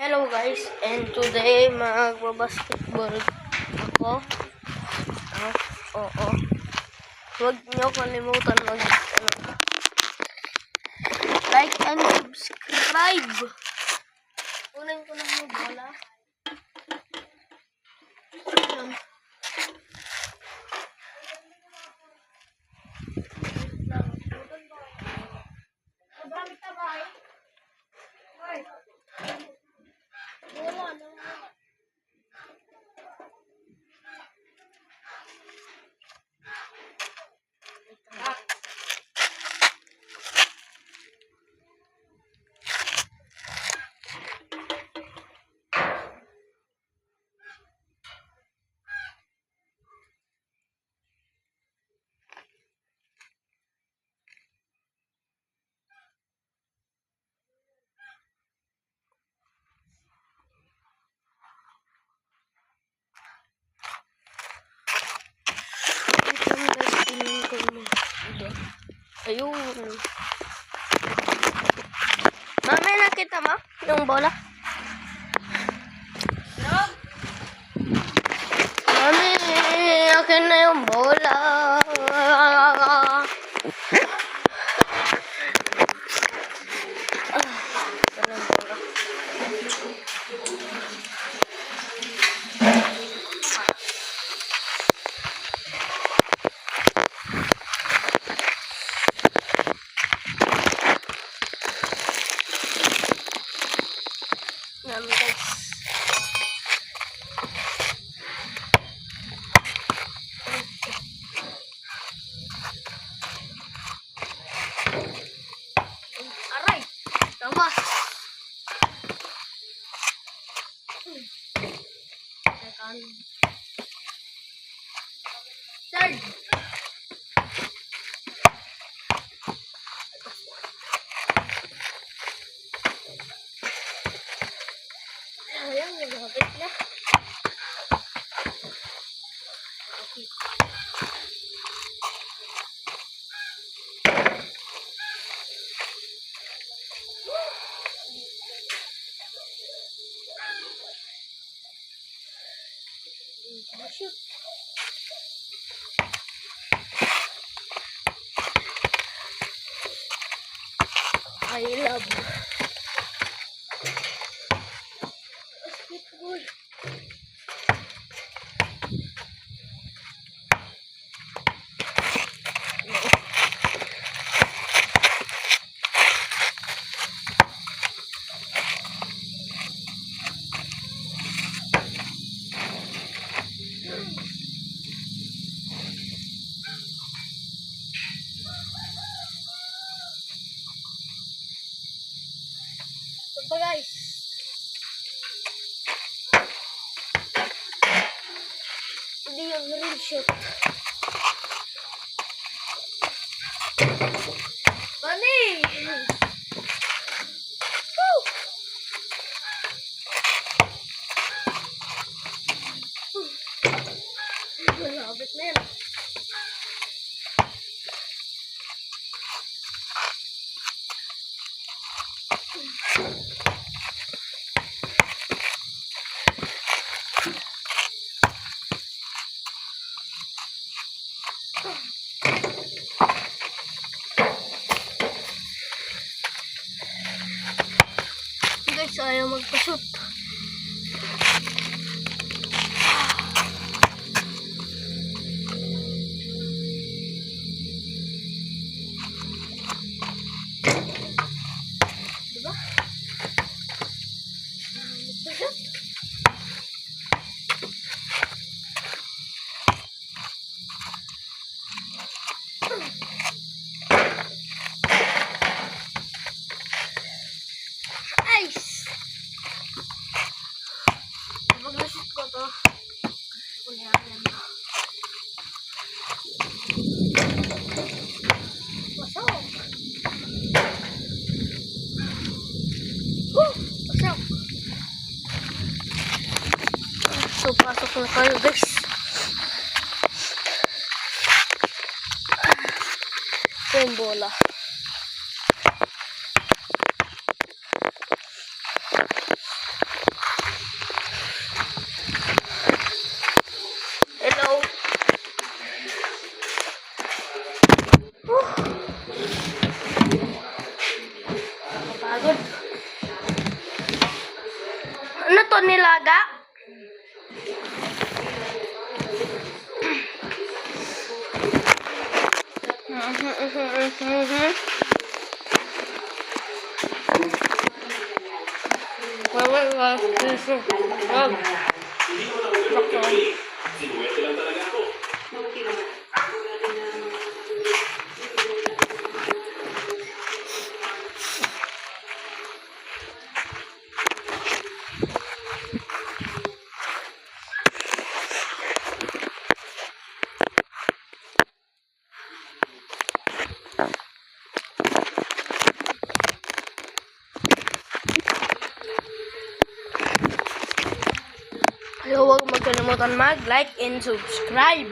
Hello guys, and today magbabasketball ako. Oo. Huwag nyo kalimutan like and subscribe. Kunin ko lang yung bola. Ayan. Sobrang tabay. Wala na. Ayun. Mami, nakita mo yung bola? No? Mami, akin na yung bola. Aray! Tamas! Third! Ayan, naghabit na. Shoot! I love basketball. So guys, hindi yung real shot. Mani! Woo! Malapit na yan. Guys, ayaw magpa-shoot. Diba? Magpa-shoot. Nice! Pag na-shoot ko to, kunyarin ko. Pasok! Pasok! So, pasok na tayo guys. Ito yung bola. Hello. Nakapagod. Ano to, nilaga? Kaya huwag magkalimutan mag-like and subscribe.